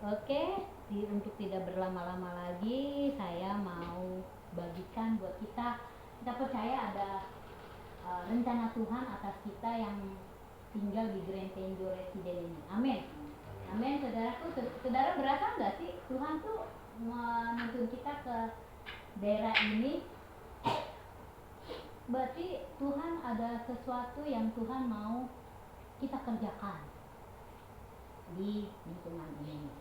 Oke, untuk tidak berlama-lama lagi, saya mau bagikan buat kita. Kita percaya ada rencana Tuhan atas kita yang tinggal di Grand Tenjo Residen ini. Amin. Amin, saudaraku. Saudara berasa nggak sih Tuhan tuh menuntun kita ke daerah ini? Berarti Tuhan ada sesuatu yang Tuhan mau kita kerjakan di lingkungan ini.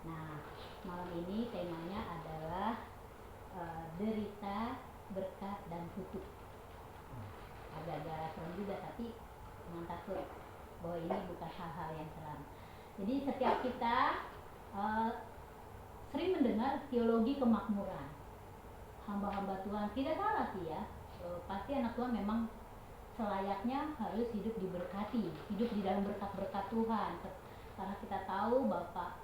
Nah, malam ini temanya adalah derita, berkat, dan kutuk. Agak-agak serem juga, tapi jangan takut bahwa ini bukan hal-hal yang seram. Jadi setiap kita sering mendengar teologi kemakmuran. Hamba-hamba Tuhan, tidak salah sih ya. Pasti anak Tuhan memang selayaknya harus hidup diberkati, hidup di dalam berkat-berkat Tuhan. Karena kita tahu Bapak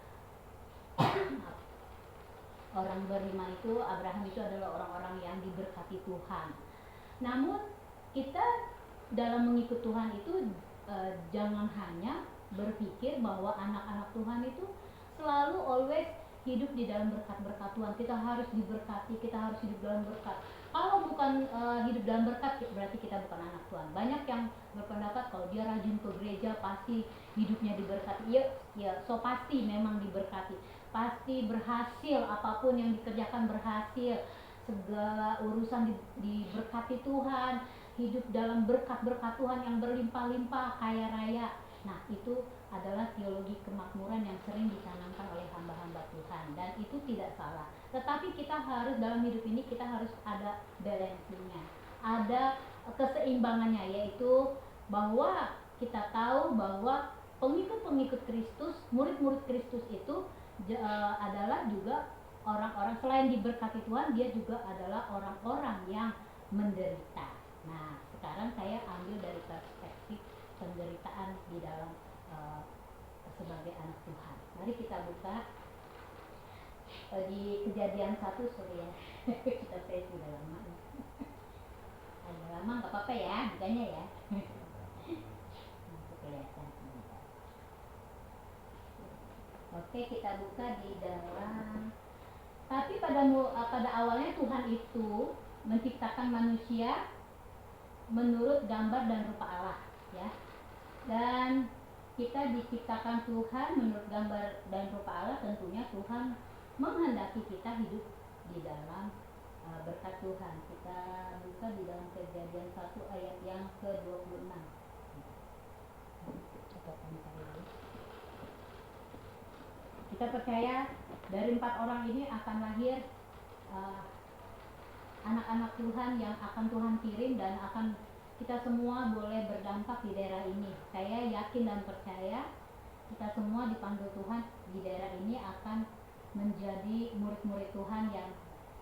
orang beriman itu, Abraham itu adalah orang-orang yang diberkati Tuhan. Namun kita dalam mengikut Tuhan itu jangan hanya berpikir bahwa anak-anak Tuhan itu selalu always hidup di dalam berkat-berkat Tuhan. Kita harus diberkati, kita harus hidup dalam berkat. Kalau bukan hidup dalam berkat, berarti kita bukan anak Tuhan. Banyak yang berpendapat kalau dia rajin ke gereja pasti hidupnya diberkati. Ya, so pasti memang diberkati. Pasti berhasil, apapun yang dikerjakan berhasil, segala urusan diberkati Tuhan, hidup dalam berkat-berkat Tuhan yang berlimpah-limpah, kaya raya. Nah, itu adalah teologi kemakmuran yang sering ditanamkan oleh hamba-hamba Tuhan, dan itu tidak salah. Tetapi kita harus dalam hidup ini kita harus ada balancingnya, ada keseimbangannya, yaitu bahwa kita tahu bahwa pengikut-pengikut Kristus, murid-murid Kristus itu adalah juga orang-orang selain diberkati Tuhan, dia juga adalah orang-orang yang menderita. Nah, sekarang saya ambil dari perspektif penderitaan di dalam sebagai anak Tuhan. Mari kita buka di Kejadian 1, sorry ya. Kita saya sudah lama. Ada lama nggak apa-apa ya, bukanya ya. Masih kelihatan. Oke, kita buka di dalam. Tapi pada awalnya Tuhan itu menciptakan manusia menurut gambar dan rupa Allah, ya. Dan kita diciptakan Tuhan menurut gambar dan rupa Allah, tentunya Tuhan menghendaki kita hidup di dalam berkat Tuhan. Kita buka di dalam Kejadian 1 ayat yang ke-26. Kita percaya dari 4 orang ini akan lahir anak-anak Tuhan yang akan Tuhan kirim, dan akan kita semua boleh berdampak di daerah ini. Saya yakin dan percaya kita semua dipanggil Tuhan di daerah ini akan menjadi murid-murid Tuhan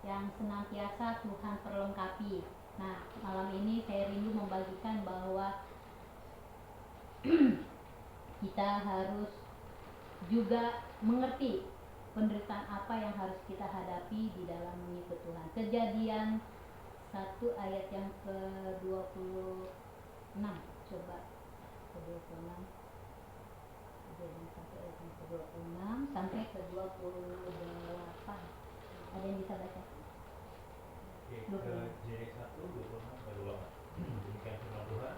yang senantiasa Tuhan perlengkapi. Nah, malam ini saya rindu membagikan bahwa kita harus juga mengerti penderitaan apa yang harus kita hadapi di dalam mengikut Tuhan. Kejadian 1 ayat yang ke-26. Coba ke-26. Kejadian 1 ayat yang ke-26 sampai ke-28. Ada yang bisa baca? Oke, Kejadian 1, 26 ke 28. Demikian firman Tuhan.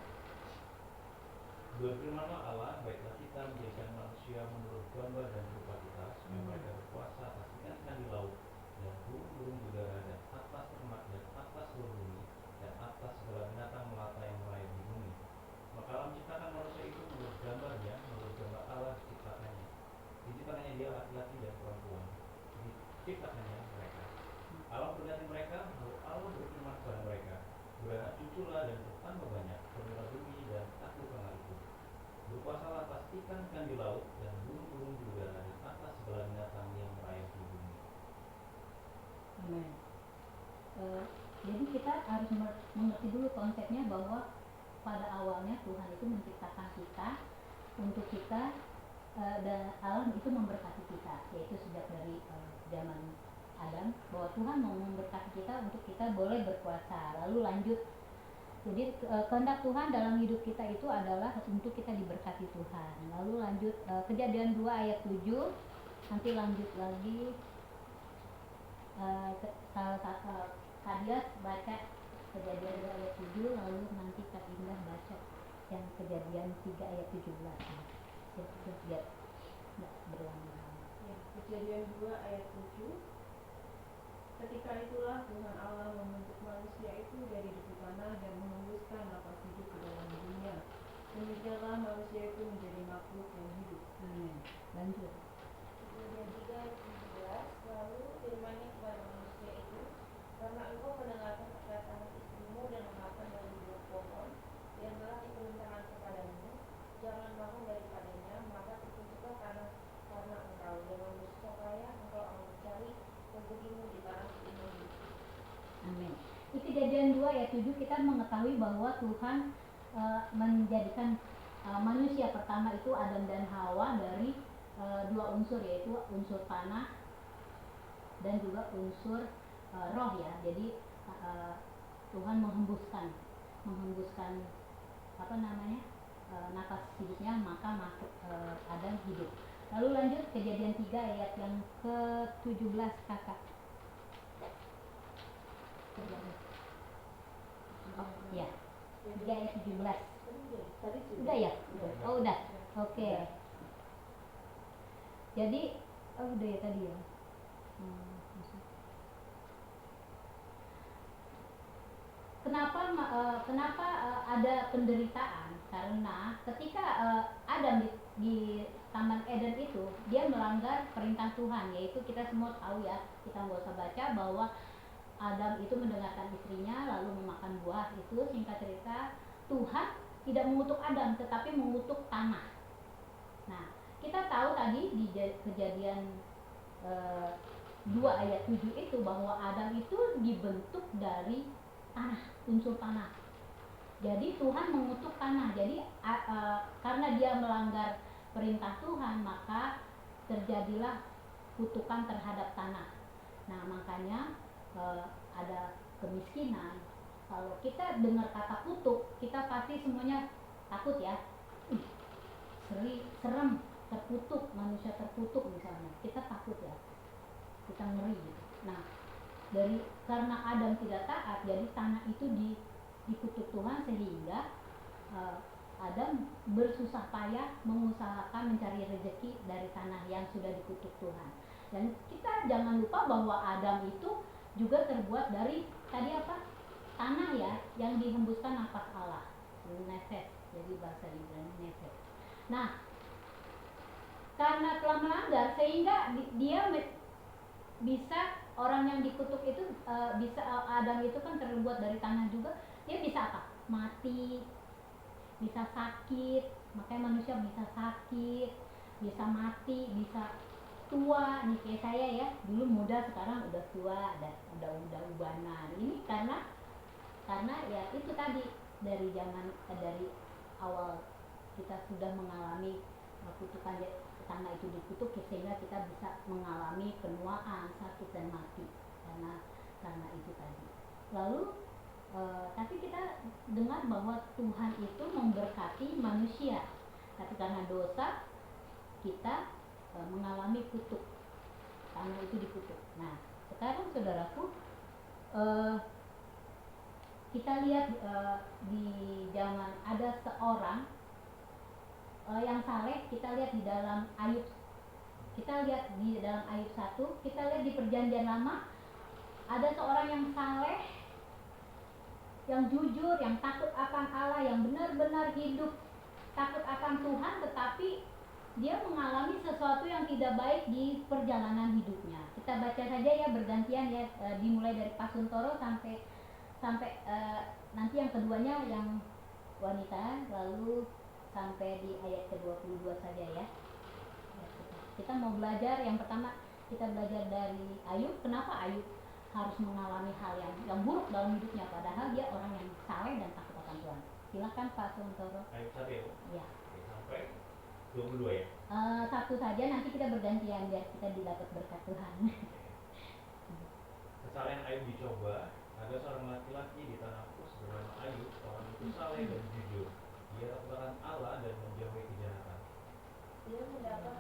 Berfirmanlah Allah, baiklah kita menjadikan manusia menurut gambar dan rupa kita, supaya mereka berkuasa atas ikan-ikan di laut, dan burung-burung di udara, dan atas ternak, dan atas seluruh bumi, dan atas segala binatang melata yang merayap di bumi. Maka Allah menciptakan manusia itu menurut gambarnya, menurut gambar Allah diciptakannya. Diciptakannya dia laki-laki dan perempuan. Diciptakannya mereka. Allah berkati mereka, lalu Allah berfirman kepada mereka, beranak cuculah dan bertambah banyak, penuhilah bumi dan taklukkanlah itu. Berkuasalah atas ikan-ikan di laut dan burung-burung di udara, dan atas segala binatang yang merayap di bumi. Amin. Jadi kita harus mengerti dulu konsepnya bahwa pada awalnya Tuhan itu menciptakan kita untuk kita, dan Allah itu memberkati kita, yaitu sejak dari zaman Adam, bahwa Tuhan mau memberkati kita untuk kita boleh berkuasa. Lalu lanjut, jadi kehendak Tuhan dalam hidup kita itu adalah untuk kita diberkati Tuhan. Lalu lanjut Kejadian 2 ayat 7. Nanti lanjut lagi, salah satu Kadias baca Kejadian 2 ayat 7, lalu nanti Kak Indah baca yang Kejadian 3 ayat 17. Biar nggak berlama-lama. Ya, Kejadian 2 ayat 7. Ketika itulah Tuhan Allah membentuk manusia itu dari debu tanah dan menghembuskan nafas hidup ke dalam dirinya. Demikianlah manusia itu menjadi makhluk yang hidup. Lanjut. Kejadian 3 ayat 17. Lalu firman-Nya kepada manusia itu, karena engkau mendengarkan perkataan istrimu dan memakan dari buah pohon yang telah diperintahkan kepadamu, jangan makan daripadanya, maka terkutuklah tanah karena engkau, jangan bersusah engkau akan mencari rezekimu di tanah ini. Amin. Di Kejadian 2 ayat 7 kita mengetahui bahwa Tuhan menjadikan manusia pertama itu Adam dan Hawa dari dua unsur, yaitu unsur tanah dan juga unsur roh ya. Jadi Tuhan menghembuskan nafas hidupnya, maka Adam hidup. Lalu lanjut Kejadian 3 ayat yang ke-17 kakak. Oh ya, 3 ayat 17. Udah ya? Oh udah. Oke. Jadi udah ya tadi ya. Kenapa ada penderitaan? Karena ketika Adam di Taman Eden itu, dia melanggar perintah Tuhan, yaitu kita semua tahu ya, kita nggak usah baca bahwa Adam itu mendengarkan istrinya lalu memakan buah itu. Singkat cerita, Tuhan tidak mengutuk Adam tetapi mengutuk tanah. Nah, kita tahu tadi di Kejadian 2 ayat 7 itu bahwa Adam itu dibentuk dari tanah, unsur tanah. Jadi Tuhan mengutuk tanah. Jadi karena dia melanggar perintah Tuhan, maka terjadilah kutukan terhadap tanah. Nah, makanya ada kemiskinan. Kalau kita dengar kata kutuk, kita pasti semuanya takut ya. Serem, terkutuk, manusia terkutuk misalnya. Kita takut ya. Kita ngeri gitu. Nah, karena Adam tidak taat, jadi tanah itu dikutuk Tuhan, sehingga Adam bersusah payah mengusahakan mencari rezeki dari tanah yang sudah dikutuk Tuhan. Dan kita jangan lupa bahwa Adam itu juga terbuat dari tadi apa? Tanah ya, yang dihembuskan nafas Allah, nefes. Jadi bahasa Ibrani nefes. Nah, karena telah melanggar sehingga dia bisa, orang yang dikutuk itu bisa, Adam itu kan terbuat dari tanah juga, dia bisa apa? Mati, bisa sakit. Makanya manusia bisa sakit, bisa mati, bisa tua. Nih kayak saya ya, dulu muda sekarang udah tua, udah ubanan. Ini karena ya itu tadi, dari awal kita sudah mengalami kutukan tanah itu dikutuk, sehingga kita bisa mengalami penuaan, sakit dan mati karena itu tadi. Lalu tapi kita dengar bahwa Tuhan itu memberkati manusia, tapi karena dosa kita mengalami kutuk, tanah itu dikutuk. Nah, sekarang saudaraku, kita lihat di zaman ada seorang yang saleh. Kita lihat di dalam Ayub, kita lihat di dalam Ayub 1, kita lihat di Perjanjian Lama ada seorang yang saleh, yang jujur, yang takut akan Allah, yang benar-benar hidup takut akan Tuhan, tetapi dia mengalami sesuatu yang tidak baik di perjalanan hidupnya. Kita baca saja ya bergantian ya, dimulai dari Pasuntoro sampai nanti yang keduanya yang wanita, lalu sampai di ayat ke-22 saja ya. Kita mau belajar, yang pertama kita belajar dari Ayub. Kenapa Ayub harus mengalami hal yang buruk dalam hidupnya, padahal dia orang yang saleh dan takut akan Tuhan. Silakan Pak Suntoro. Ayub 1 ya, Bu? Ya. Sampai 22 ya? Satu saja, nanti kita bergantian biar kita didapat berkat Tuhan. Kesalahan Ayub dicoba. Ada seorang laki-laki di tanah Kus bernama Ayub. Orang itu saleh dan jujur. Dia takut akan Allah dan menjauhi kejahatan. Dia mendapat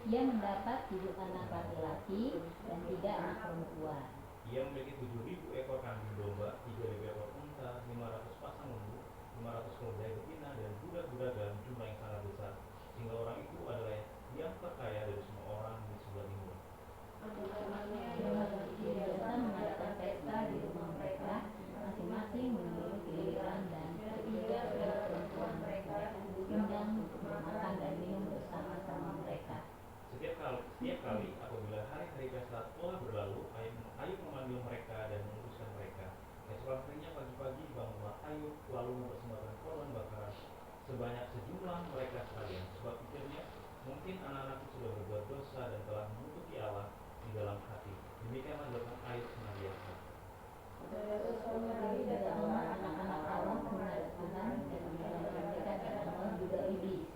Ia mendapat 7 anak laki-laki dan 3 anak perempuan. Ia memiliki 7.000 ekor kambing domba, 3.000 ekor unta, 500 pasang lembu, 500 keledai betina, dan budak-budak dalam jumlah yang sangat besar, sehingga orang itu adalah yang terkaya dari semua orang di sebelah timur. Biasa mengadakan pesta di rumah mereka, masing-masing menurut giliran, dan ketiga anak perempuan mereka diundang untuk makan dan minum bersama-sama mereka. Setiap kali apabila hari-hari pesta telah berlalu, Ayub memanggil mereka dan memutuskan mereka. Keesokan harinya pagi-pagi bangunlah Ayub lalu mempersembahkan korban bakaran sebanyak sejumlah mereka sekalian. Sebab pikirnya, mungkin anak-anakku sudah berbuat dosa dan telah menutupi Allah di dalam hati. Demikianlah dilakukan Ayub senantiasa. Datanglah anak-anak Allah menghadap Tuhan dan menyalahkan mereka dan Allah juga iblis.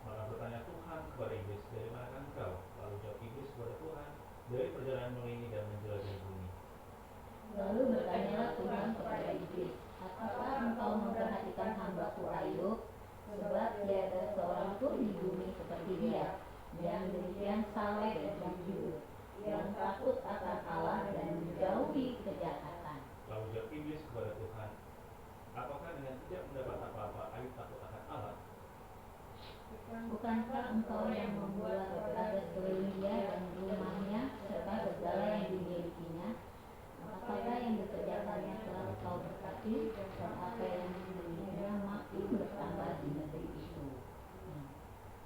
Maka bertanya Tuhan kepada iblis, dari manakah engkau? Lalu jawab iblis kepada Tuhan, dari perjalanan melini dan menjelajahi bumi. Lalu bertanyalah Tuhan kepada iblis, apakah engkau memperhatikan hamba-Ku Ayub? Sebab tiada seorang pun di bumi seperti dia, yang demikian saleh dan jujur, yang takut akan Allah dan menjauhi kejahatan. Lalu jawab iblis kepada Tuhan, apakah dengan tidak mendapat apa-apa Ayub takut akan Allah? Bukankah engkau yang membuat bagas sekeliling dia dan rumahnya serta segala yang dimilikinya? Apakah yang dikerjakannya telah engkau berkati, dan apa yang dimilikinya makin bertambah di negeri itu.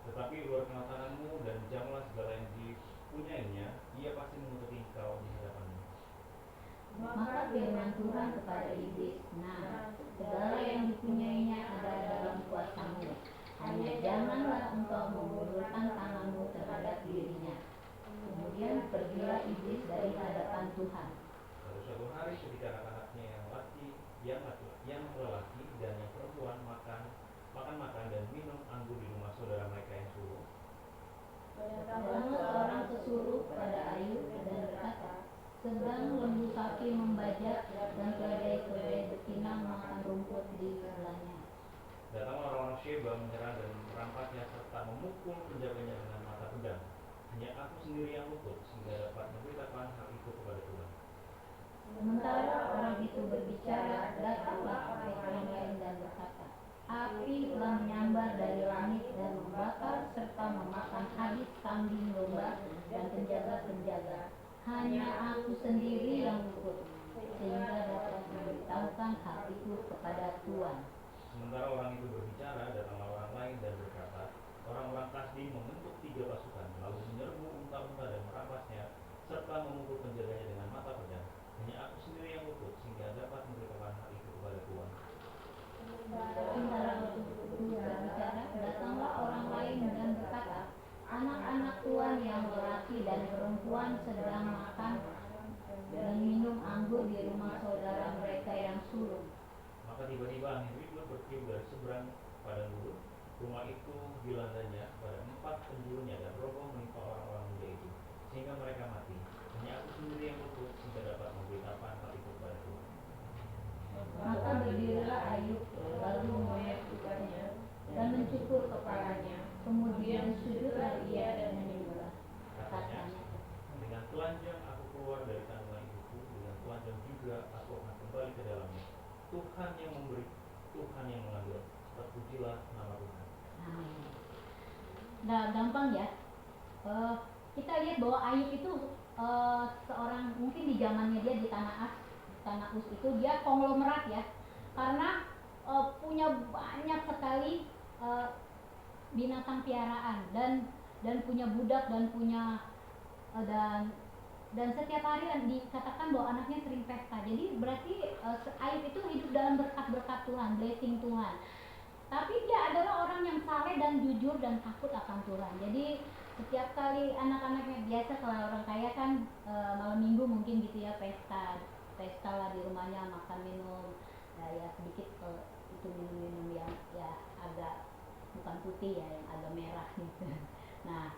Tetapi luarkanlah tanganmu dan jamlah segala yang dipunyainya, ia pasti menutupi engkau di hadapanmu. Maka firman Tuhan kepada iblis, nah, segala yang dipunyainya ada dalam kuasamu, hanya janganlah engkau mengulurkan tanganmu terhadap dirinya. Kemudian pergilah iblis dari hadapan Tuhan. Lalu suatu hari ketika anak-anaknya yang lelaki dan yang perempuan makan dan minum anggur di rumah saudara mereka yang sulung, Datanglah seorang pesuruh pada Ayub dan berkata, sedang lembu sapi membajak dan keledai-keledai betina makan rumput di sebelahnya. datanglah orang-orang Sheba menyerang dan merampasnya serta memukul penjaganya dengan mata pedang. Hanya aku sendiri yang luput sehingga dapat memberitakan hal itu kepada Tuhan. Sementara orang itu berbicara, datanglah orang lain dan berkata, api telah menyambar dari langit dan membakar serta memakan habis kambing domba dan penjaga-penjaga. Hanya aku sendiri yang luput, sehingga dapat memberitahukan hal itu kepada Tuhan. Sementara orang itu berbicara, datanglah orang lain dan berkata, orang-orang Kasdim membentuk 3 pasukan, lalu menyerbu unta-unta dan merampasnya, serta memukul penjaganya dengan mata pedang. Hanya aku sendiri yang luput, sehingga dapat memberitahukan hal itu kepada Tuhan. Sementara waktu itu berbicara, datanglah orang lain dan berkata, anak-anak Tuhan yang lelaki dan perempuan sedang makan dan minum anggur di rumah saudara mereka yang sulung. Maka tiba-tiba angin ribut bertiup dari seberang padang gurun. Rumah itu dilandanya pada 4 penjurunya dan roboh menimpa orang-orang muda itu, sehingga mereka mati. Hanya aku sendiri yang luput, sehingga dapat memberitakan hal itu kepada Tuhan. Maka berdirilah Ayub, lalu menyebutkannya dan mencukur kepalanya. Kemudian sujudlah ia dan menyembah. Katanya, dengan telanjang aku keluar dari kandungan ibuku, dengan telanjang juga aku akan kembali ke dalamnya. Tuhan yang memberi, Tuhan yang mengambil. Terpujilah nama Tuhan. Amin. Nah, gampang ya. Kita lihat bahwa Ayub itu seorang, mungkin di zamannya dia di Tanah Uz itu dia konglomerat ya, karena punya banyak sekali binatang piaraan dan punya budak dan punya dan setiap hari dikatakan bahwa anaknya sering pesta. Jadi berarti Ayub itu hidup dalam berkat-berkat Tuhan, blessing Tuhan. Tapi dia adalah orang yang saleh dan jujur dan takut akan Tuhan. Jadi setiap kali anak-anaknya, biasa kalau orang kaya kan malam minggu mungkin gitu ya, pesta lah di rumahnya, makan minum, ya sedikit itu minum-minum yang ya agak bukan putih ya, yang agak merah gitu. Nah,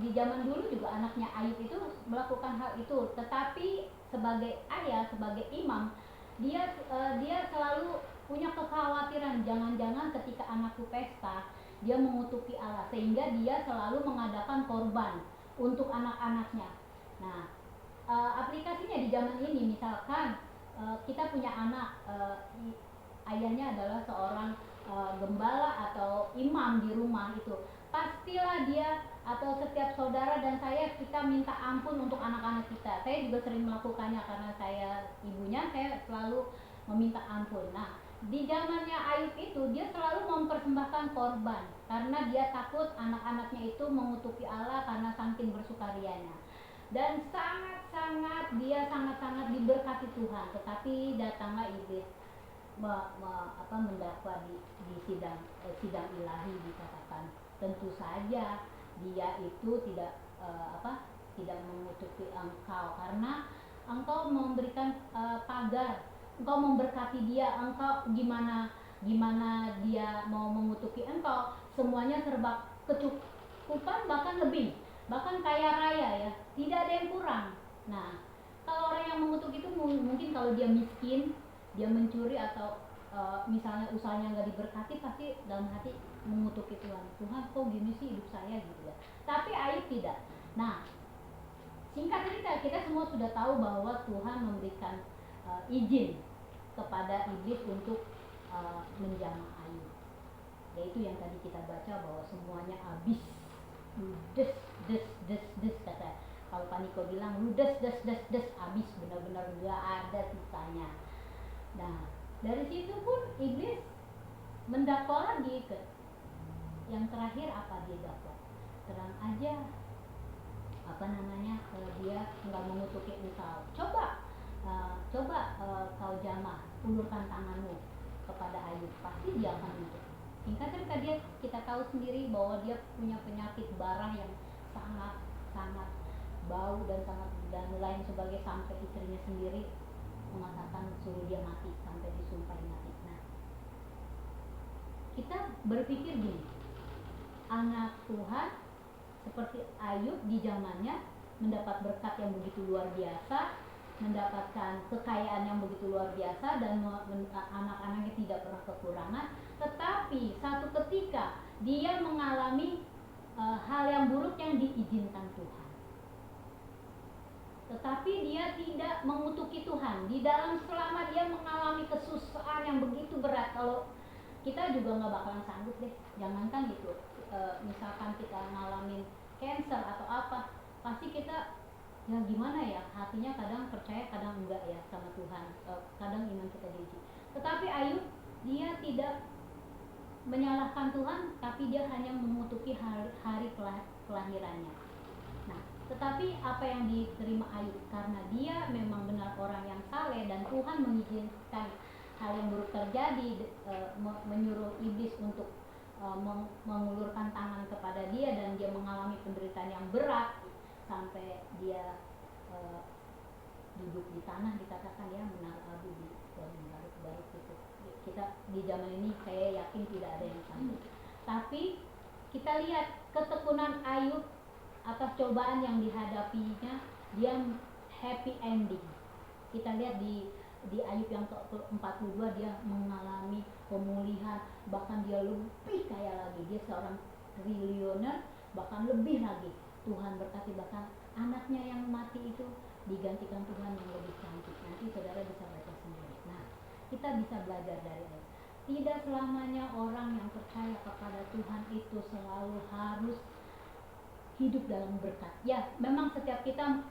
di zaman dulu juga anaknya Ayub itu melakukan hal itu, tetapi sebagai ayah, sebagai imam, dia selalu punya kekhawatiran, jangan-jangan ketika anakku pesta, dia mengutuki Allah, sehingga dia selalu mengadakan korban untuk anak-anaknya. Nah, aplikasinya di zaman ini, misalkan kita punya anak, ayahnya adalah seorang gembala atau imam di rumah itu, pastilah dia atau setiap saudara dan saya, kita minta ampun untuk anak-anak kita. Saya juga sering melakukannya karena saya ibunya, saya selalu meminta ampun. Nah, di zamannya Ayub itu dia selalu mempersembahkan korban karena dia takut anak-anaknya itu mengutuki Allah karena saking bersukarianya. Dan sangat-sangat diberkati Tuhan. Tetapi datanglah iblis mendakwa di sidang ilahi, dikatakan tentu saja dia itu tidak mengutuki engkau karena engkau memberikan pagar, engkau memberkati dia, engkau gimana dia mau mengutuki engkau, semuanya serba kecukupan, bahkan lebih, bahkan kaya raya ya, tidak ada yang kurang. Nah, kalau orang yang mengutuk itu mungkin kalau dia miskin, dia mencuri atau misalnya usahanya nggak diberkati, pasti dalam hati mengutuki Tuhan. Tuhan kok gini sih hidup saya gitu ya. Tapi Ayub tidak. Nah, singkat cerita, kita semua sudah tahu bahwa Tuhan memberikan izin kepada iblis untuk menjamah Ayub. Yaitu yang tadi kita baca bahwa semuanya habis. Des kata. Kalau Pak Niko bilang lu des habis, benar-benar nggak ada sisanya. Nah, dari situ pun iblis mendakwa lagi ke yang terakhir. Apa dia dakwa? Terang aja dia nggak mengutuki engkau. Coba kau jamah, ulurkan tanganmu kepada Ayub, pasti dia akan mengutuk. Singkat cerita, kita tahu sendiri bahwa dia punya penyakit bara yang sangat bau dan lain sebagainya, sampai istrinya sendiri mengatakan suruh dia mati, sampai disumpahi mati. Nah, kita berpikir gini, anak Tuhan seperti Ayub di zamannya mendapat berkat yang begitu luar biasa, mendapatkan kekayaan yang begitu luar biasa, dan anak-anaknya tidak pernah kekurangan. Tetapi satu ketika dia mengalami hal yang buruk yang diizinkan Tuhan. Tetapi dia tidak mengutuki Tuhan. Di dalam selama dia mengalami kesusahan yang begitu berat, kalau kita juga nggak bakalan sanggup deh. Jangankan gitu, misalkan kita ngalamin cancer atau apa, pasti kita ya gimana ya, hatinya kadang percaya kadang enggak ya sama Tuhan, kadang iman kita diuji. Tetapi Ayub, dia tidak menyalahkan Tuhan, tapi dia hanya mengutuki hari kelahirannya. Nah, tetapi apa yang diterima Ayub, karena dia memang benar orang yang saleh dan Tuhan mengizinkan hal yang buruk terjadi, menyuruh iblis untuk mengulurkan tangan kepada dia, dan dia mengalami penderitaan yang berat sampai dia duduk di tanah, dikatakan ya, menaruh abu di garuk-garuk gitu. Kita di zaman ini saya yakin tidak ada yang sanggup. Tapi kita lihat ketekunan Ayub atas cobaan yang dihadapinya, dia happy ending. Kita lihat di Ayub yang ke-42, dia mengalami pemulihan, bahkan dia lebih kaya lagi, dia seorang triliuner, bahkan lebih lagi. Tuhan berkati, bahkan anaknya yang mati itu digantikan Tuhan yang lebih cantik. Nanti saudara bisa baca sendiri. Nah, kita bisa belajar dari Ayub. Tidak selamanya orang yang percaya kepada Tuhan itu selalu harus hidup dalam berkat. Ya, memang setiap kita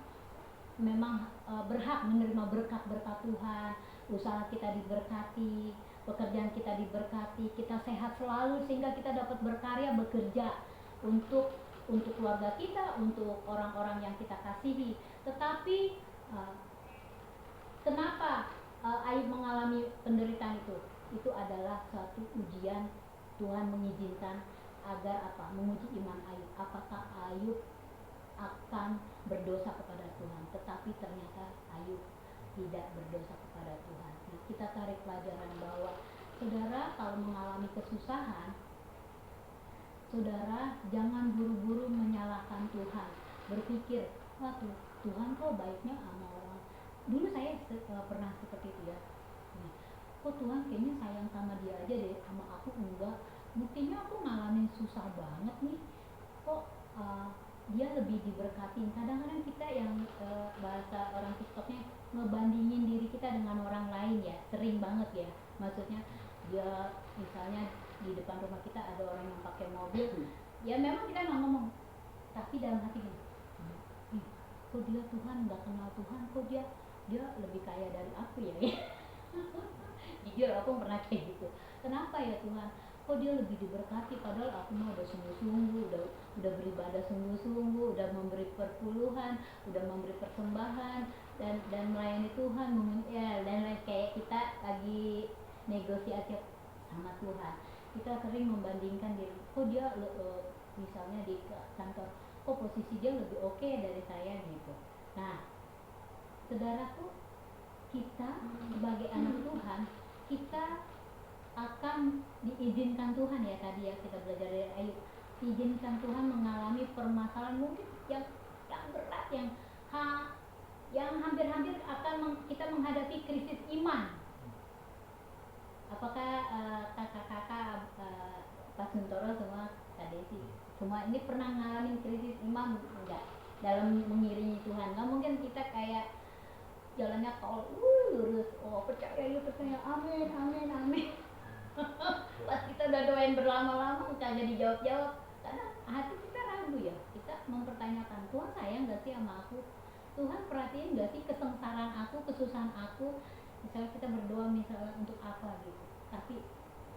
memang berhak menerima berkat-berkat Tuhan. Usaha kita diberkati, pekerjaan kita diberkati, kita sehat selalu sehingga kita dapat berkarya, bekerja untuk keluarga kita, untuk orang-orang yang kita kasihi. Tetapi kenapa Ayub mengalami penderitaan itu? Itu adalah suatu ujian. Tuhan mengizinkan agar apa? Menguji iman Ayub. Apakah Ayub akan berdosa kepada Tuhan? Tetapi ternyata Ayub tidak berdosa kepada Tuhan. Nah, kita tarik pelajaran bahwa saudara kalau mengalami kesusahan, saudara jangan buru-buru menyalahkan Tuhan. Berpikir, wah Tuhan kok baiknya sama orang. Dulu saya pernah seperti itu ya. Kok Tuhan kayaknya sayang sama dia aja deh, sama aku enggak. buktinya aku ngalamin susah banget nih, kok dia lebih diberkatin. Kadang-kadang kita yang bahasa orang TikToknya ngebandingin diri kita dengan orang lain ya, sering banget ya. Maksudnya dia misalnya di depan rumah kita ada orang yang pakai mobil, ya memang kita nggak ngomong, tapi dalam hati gini, "Ih, kok dia Tuhan nggak kenal Tuhan, kok dia lebih kaya dari aku ya." Jujur aku pernah kayak gitu. Kenapa ya Tuhan? Kok dia lebih diberkati, padahal aku mah udah sungguh-sungguh, udah beribadah sungguh-sungguh, udah memberi perpuluhan, udah memberi persembahan dan melayani Tuhan, ya dan lain, kayak kita lagi negosiasi sama Tuhan. Kita sering membandingkan diri, kok dia misalnya di kantor, kok posisi dia lebih oke dari saya gitu. Nah, saudaraku, kita sebagai anak Tuhan, kita akan diizinkan Tuhan ya, tadi ya kita belajar dari Ayub, diizinkan Tuhan mengalami permasalahan mungkin yang berat, yang hampir-hampir akan kita menghadapi krisis iman. Apakah kakak-kakak Pak Suntoro semua, Kak Desi, semua ini pernah mengalami krisis iman enggak dalam mengiringi Tuhan? Nggak mungkin kita kayak jalannya tol lurus, percaya yuk percaya, amin amin amin. Pas kita udah doain berlama-lama nggak jadi jawab-jawab, karena hati kita ragu ya, kita mempertanyakan, Tuhan sayang gak sih sama aku, Tuhan perhatiin gak sih kesengsaraan aku, kesusahan aku. Misalnya kita berdoa misalnya untuk apa gitu, tapi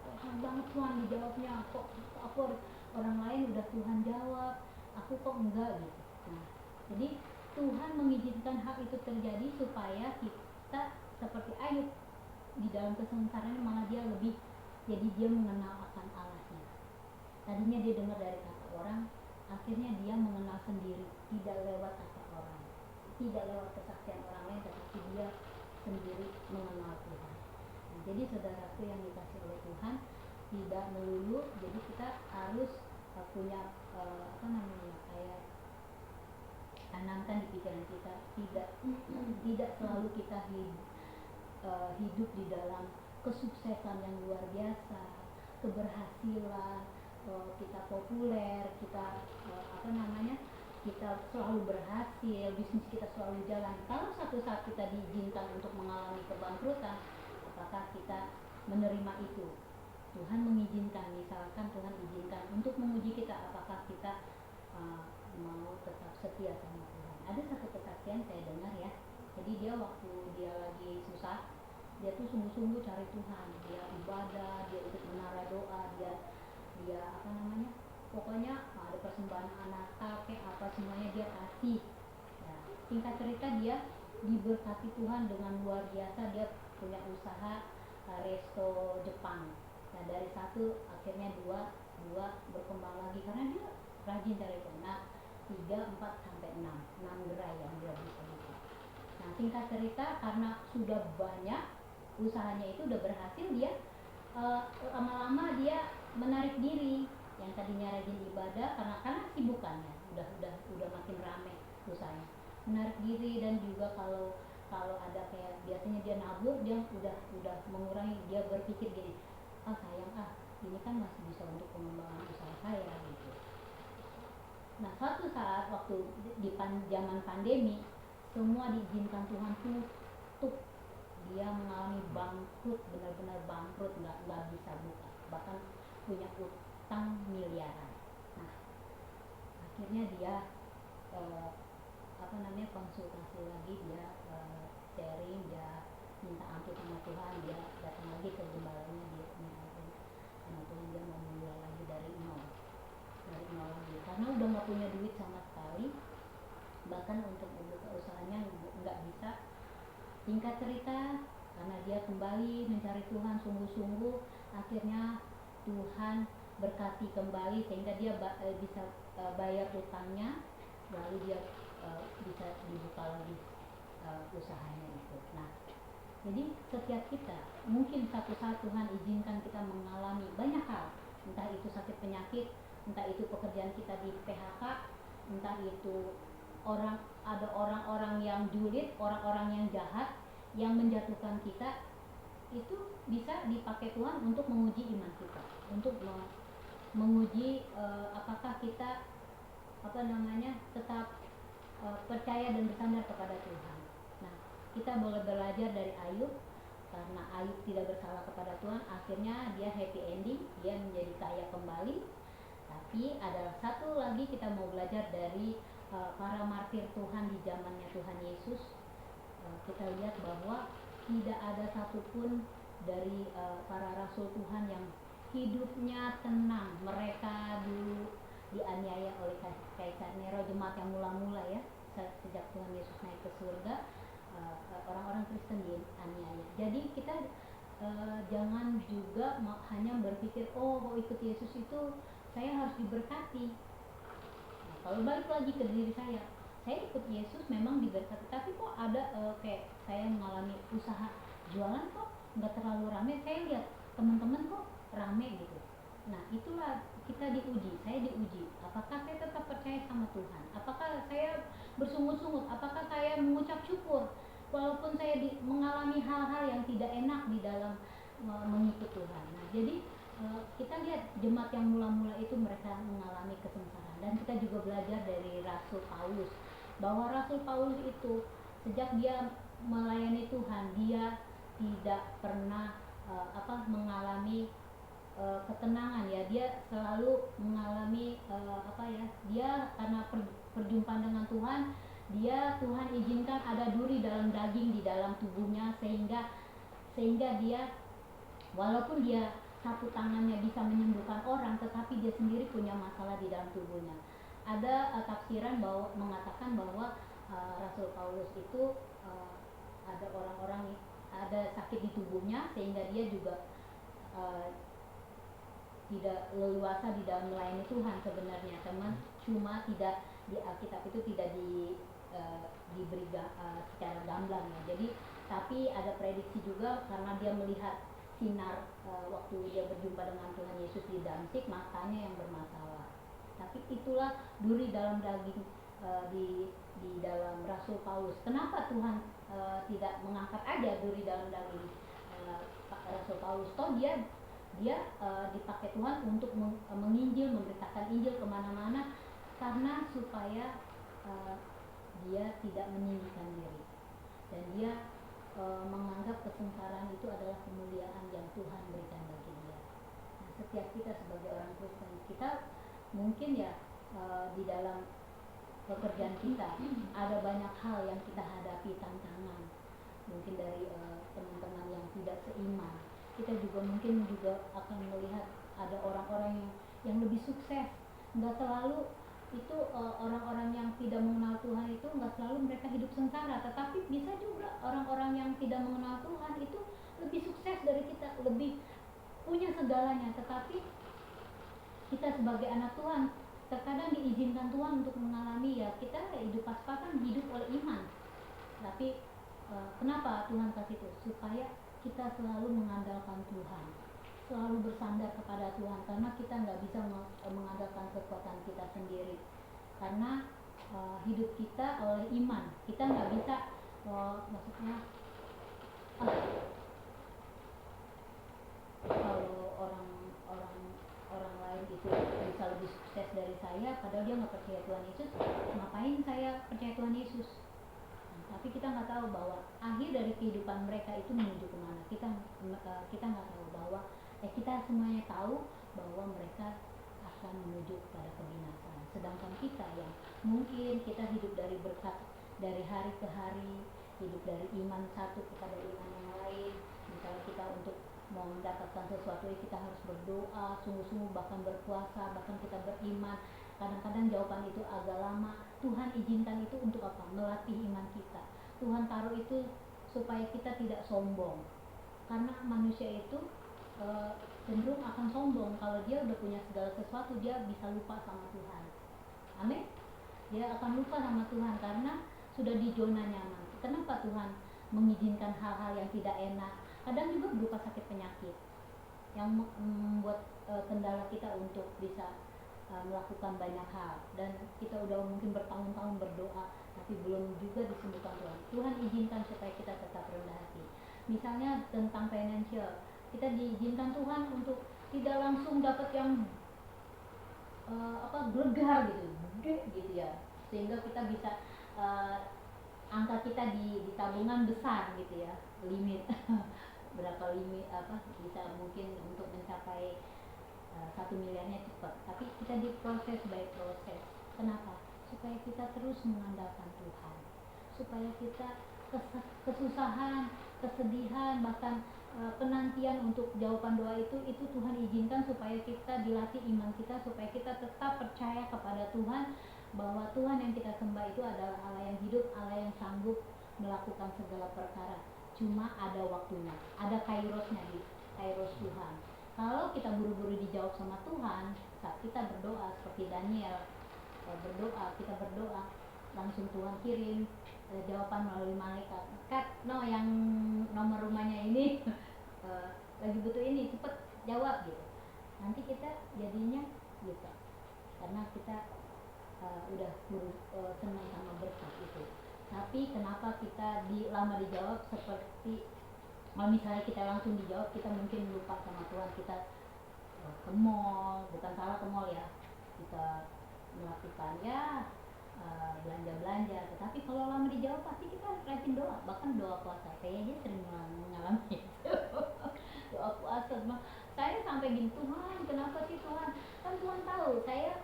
Tuhan banget Tuhan dijawabnya, kok aku orang lain udah Tuhan jawab, aku kok enggak gitu. Nah, jadi Tuhan mengizinkan hal itu terjadi supaya kita seperti Ayub, di dalam kesengsaraannya malah dia lebih, jadi dia mengenal akan Allahnya. Tadinya dia dengar dari kata orang, akhirnya dia mengenal sendiri, tidak lewat kata orang, tidak lewat kesaksian orang lain, tetapi dia sendiri mengenal Tuhan. Nah, jadi saudaraku yang dikasih oleh Tuhan, tidak melulu, jadi kita harus punya kayak tanamkan di pikiran kita, tidak selalu kita hidup di dalam kesuksesan yang luar biasa, keberhasilan, kita populer, kita kita selalu berhasil, bisnis kita selalu jalan. Kalau satu saat kita diizinkan untuk mengalami kebangkrutan, apakah kita menerima itu? Tuhan mengizinkan, misalkan Tuhan izinkan untuk menguji kita, apakah kita mau tetap setia sama Tuhan. Ada satu kesaksian saya dengar ya, jadi dia waktu dia lagi susah, dia tuh sungguh-sungguh cari Tuhan, dia ibadah, dia ikut menara doa, dia pokoknya ada persembahan anak kayak apa semuanya dia kasih. Ya, singkat cerita dia diberkati Tuhan dengan luar biasa, dia punya usaha resto Jepang. Nah, dari satu akhirnya dua berkembang lagi karena dia rajin cari Tuhan. Nah, 3, 4 sampai 6 gerai yang dia bisa buka. Nah, singkat cerita karena sudah banyak usahanya itu udah berhasil, dia lama-lama dia menarik diri. Yang tadinya rajin ibadah karena sibukannya udah makin ramai usahanya, menarik diri. Dan juga kalau ada kayak biasanya dia nabur, dia udah mengurangi, dia berpikir gini, sayang ini kan masih bisa untuk pengembangan usaha saya gitu. Nah, suatu saat waktu di zaman pandemi, semua diizinkan Tuhan tutup, dia mengalami bangkrut, benar-benar bangkrut, nggak bisa buka, bahkan punya utang miliaran. Nah, akhirnya dia konsultasi lagi, dia sharing, dia minta ampun sama Tuhan, dia datang lagi ke gembalanya, dia minta ampun sama Tuhan, dia mau mulai lagi dari nol lagi, karena udah nggak punya duit sama sekali, bahkan untuk membuka usahanya nggak bisa. Singkat cerita, karena dia kembali mencari Tuhan sungguh-sungguh, akhirnya Tuhan berkati kembali sehingga dia bisa bayar utangnya, lalu dia bisa dibuka lagi usahanya itu. Nah, jadi setiap kita mungkin satu saat Tuhan izinkan kita mengalami banyak hal, entah itu sakit penyakit, entah itu pekerjaan kita di PHK, entah itu ada orang-orang yang julid, orang-orang yang jahat, yang menjatuhkan kita, itu bisa dipakai Tuhan untuk menguji iman kita, untuk menguji apakah kita tetap percaya dan bersandar kepada Tuhan. Nah, kita boleh belajar dari Ayub, karena Ayub tidak bersalah kepada Tuhan, akhirnya dia happy ending, dia menjadi kaya kembali. Tapi ada satu lagi kita mau belajar dari para martir Tuhan di zamannya Tuhan Yesus. Kita lihat bahwa tidak ada satupun dari para rasul Tuhan yang hidupnya tenang. Mereka dulu dianiaya oleh Kaisar Nero, jemaat yang mula-mula ya, sejak Tuhan Yesus naik ke surga, orang-orang Kristen dianiaya. Jadi kita jangan juga hanya berpikir, oh ikut Yesus itu saya harus diberkati. Nah, kalau balik lagi ke diri saya ikut Yesus memang diberkati, tapi kok ada kayak saya mengalami usaha jualan kok nggak terlalu ramai, saya lihat teman-teman kok rame gitu. Nah, itulah kita diuji, saya diuji. Apakah saya tetap percaya sama Tuhan? Apakah saya bersungut-sungut? Apakah saya mengucap syukur walaupun saya mengalami hal-hal yang tidak enak di dalam mengikut Tuhan? Nah, jadi kita lihat jemaat yang mula-mula itu mereka mengalami kesengsaraan, dan kita juga belajar dari Rasul Paulus bahwa Rasul Paulus itu sejak dia melayani Tuhan, dia tidak pernah mengalami ketenangan ya. Dia selalu mengalami dia karena perjumpaan dengan Tuhan, Tuhan izinkan ada duri dalam daging di dalam tubuhnya, sehingga dia walaupun dia satu tangannya bisa menyembuhkan orang, tetapi dia sendiri punya masalah di dalam tubuhnya. Ada tafsiran bahwa mengatakan bahwa Rasul Paulus itu ada orang-orang ada sakit di tubuhnya, sehingga dia juga tidak leluasa di dalam melayani Tuhan sebenarnya, teman. Cuma tidak di Alkitab itu tidak diberi secara gamblang ya. Jadi tapi ada prediksi juga karena dia melihat sinar waktu dia berjumpa dengan Tuhan Yesus di Damsyik, matanya yang bermasalah. Tapi itulah duri dalam daging di dalam Rasul Paulus. Kenapa Tuhan tidak mengangkat aja duri dalam daging Rasul Paulus? Toh dia dipakai Tuhan untuk menginjil, memberitakan Injil kemana-mana, karena supaya dia tidak meninggikan diri, dan dia menganggap kesengsaraan itu adalah kemuliaan yang Tuhan berikan bagi dia. Nah, setiap kita sebagai orang Kristen, kita mungkin ya di dalam pekerjaan kita ada banyak hal yang kita hadapi, tantangan mungkin dari teman-teman yang tidak seiman. Kita juga mungkin akan melihat ada orang-orang yang lebih sukses. Nggak selalu itu orang-orang yang tidak mengenal Tuhan itu nggak selalu mereka hidup sengsara, tetapi bisa juga orang-orang yang tidak mengenal Tuhan itu lebih sukses dari kita, lebih punya segalanya, tetapi kita sebagai anak Tuhan terkadang diizinkan Tuhan untuk mengalami ya kita hidup pas-pasan, hidup oleh iman. Tapi kenapa Tuhan kasih itu? Supaya kita selalu mengandalkan Tuhan, selalu bersandar kepada Tuhan, karena kita nggak bisa mengandalkan kekuatan kita sendiri, karena hidup kita oleh iman. Kita nggak bisa kalau orang lain itu bisa lebih sukses dari saya, padahal dia nggak percaya Tuhan Yesus, ngapain saya percaya Tuhan Yesus? Tapi kita nggak tahu bahwa akhir dari kehidupan mereka itu menuju kemana. Kita nggak tahu bahwa kita semuanya tahu bahwa mereka akan menuju kepada kebinasaan. Sedangkan kita yang mungkin kita hidup dari berkat dari hari ke hari, hidup dari iman satu kepada iman yang lain. Misalnya kita untuk mau mendapatkan sesuatu, kita harus berdoa sungguh-sungguh, bahkan berpuasa, bahkan kita beriman. Kadang-kadang jawaban itu agak lama. Tuhan izinkan itu untuk apa? Melatih iman kita. Tuhan taruh itu supaya kita tidak sombong, karena manusia itu cenderung akan sombong. Kalau dia udah punya segala sesuatu, dia bisa lupa sama Tuhan. Amin. Dia akan lupa sama Tuhan karena sudah di zona nyaman. Kenapa Tuhan mengizinkan hal-hal yang tidak enak? Kadang juga berupa sakit penyakit yang membuat kendala kita untuk bisa melakukan banyak hal, dan kita udah mungkin bertahun-tahun berdoa tapi belum juga disembuhkan Tuhan. Tuhan izinkan supaya kita tetap rendah hati. Misalnya tentang financial, kita diizinkan Tuhan untuk tidak langsung dapat yang gelegar gitu, gede gitu ya, sehingga kita bisa angka kita di tabungan besar gitu ya, limit berapa limit bisa mungkin untuk mencapai 1 miliarnya cepat, tapi kita diproses by proses. Kenapa? Supaya kita terus mengandalkan Tuhan, supaya kita kesusahan, kesedihan, bahkan penantian untuk jawaban doa itu Tuhan izinkan supaya kita dilatih iman kita, supaya kita tetap percaya kepada Tuhan, bahwa Tuhan yang kita sembah itu adalah Allah yang hidup, Allah yang sanggup melakukan segala perkara. Cuma ada waktunya, ada kairosnya, di kairos Tuhan. Kalau kita buru-buru dijawab sama Tuhan, saat kita berdoa seperti Daniel kita berdoa langsung Tuhan kirim jawaban melalui malaikat. Yang nomor rumahnya ini lagi butuh ini, cepet jawab gitu. Nanti kita jadinya gitu, karena kita udah senang sama berkat itu. Tapi kenapa kita lama dijawab? Seperti kalau misalnya kita langsung dijawab, kita mungkin lupa sama Tuhan, kita ke mall, bukan salah ke mall ya, kita melakukan belanja-belanja. Tetapi kalau lama dijawab pasti kita rajin doa, bahkan doa puasa. Saya aja sering mengalami itu. Doa puasa, saya sampai gini, Tuhan kenapa sih Tuhan? Kan Tuhan tahu saya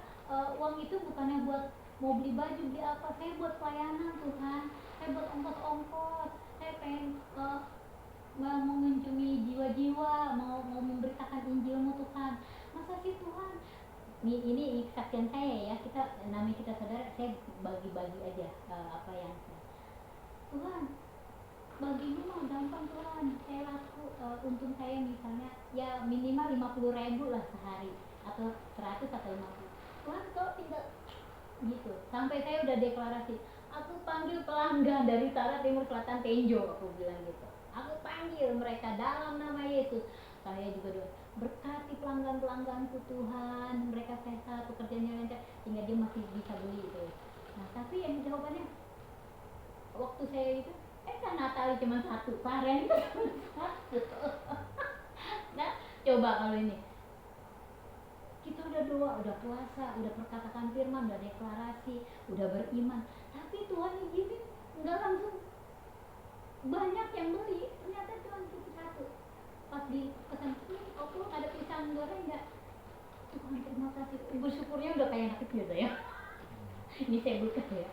uang itu bukannya buat mau beli baju, beli apa, saya buat pelayanan Tuhan, saya buat ongkos-ongkos, saya pengen mau mengunjungi jiwa-jiwa, mau memberitakan Injilmu Tuhan. Masa sih Tuhan? Ini kesaksian saya ya, namanya kita saudara, saya bagi-bagi aja apa yang saya. Tuhan, baginya mah gampang Tuhan, saya laku untung saya misalnya ya minimal 50.000 lah sehari, atau 100 atau 50. Tuhan kok tinggal gitu, sampai saya udah deklarasi, aku panggil pelanggan dari utara, timur, selatan, tenjo, aku bilang gitu, aku panggil mereka dalam nama Yesus. Saya juga doa, berkati pelanggan-pelangganku Tuhan, mereka sehat, pekerjaannya lancar, sehingga dia masih bisa beli itu. Nah tapi yang jawabannya waktu saya itu kan Natali cuma 1, Paren itu cuma 1. Nah coba kalau ini kita udah doa, udah puasa, udah perkatakan firman, udah deklarasi, udah beriman, tapi Tuhan izinin nggak langsung banyak yang beli, ternyata cuma 1. Pas di pesan ini, aku ada pisang goreng nggak? Tuhan terima kasih, bersyukurnya udah kayak anak kecil ya. Ini saya buka ya.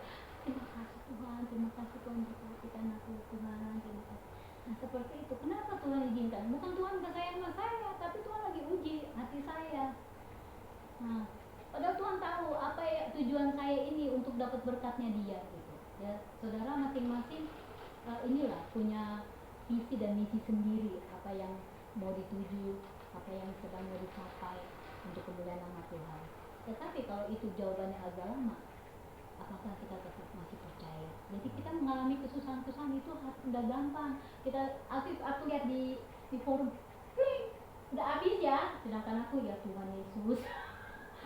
Terima kasih Tuhan berkatikan aku Tuhan, terima kasih. Nah seperti itu, kenapa Tuhan izinkan? Bukan Tuhan gak sayang sama saya, tapi Tuhan lagi uji hati saya. Nah, padahal Tuhan tahu apa ya tujuan saya ini untuk dapat berkatnya Dia gitu. Ya, saudara masing-masing inilah punya visi dan misi sendiri, apa yang mau dituju, apa yang sedang mau dicapai untuk kemuliaan nama Tuhan. Tetapi kalau itu jawabannya agak lama, apakah kita tetap masih percaya? Jadi kita mengalami kesusahan-kesusahan itu udah gampang. Aku lihat di forum, udah habis ya, sedangkan aku ya Tuhan Yesus.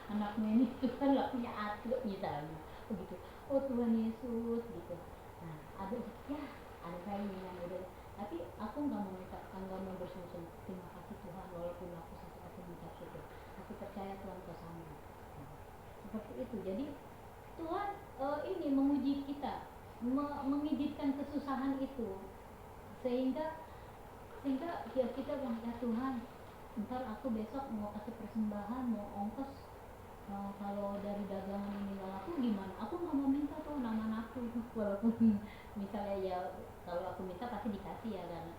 Anakmu ini Tuhan gak punya atuk misalnya begitu, oh Tuhan Yesus gitu. Nah ada saingan udah, tapi aku nggak mau bersungut-sungut, terima kasih Tuhan walaupun aku satu mengucap syukur, aku percaya Tuhan kesana. Nah, seperti itu. Jadi Tuhan ini menguji kita, mengizinkan kesusahan itu sehingga ya kita bilang, ya Tuhan ntar aku besok mau kasih persembahan, mau ongkos, kalau dari dagangan ini gak laku gimana? Aku nggak mau minta tuh nama aku, walaupun misalnya ya kalau aku minta pasti dikasih ya, dan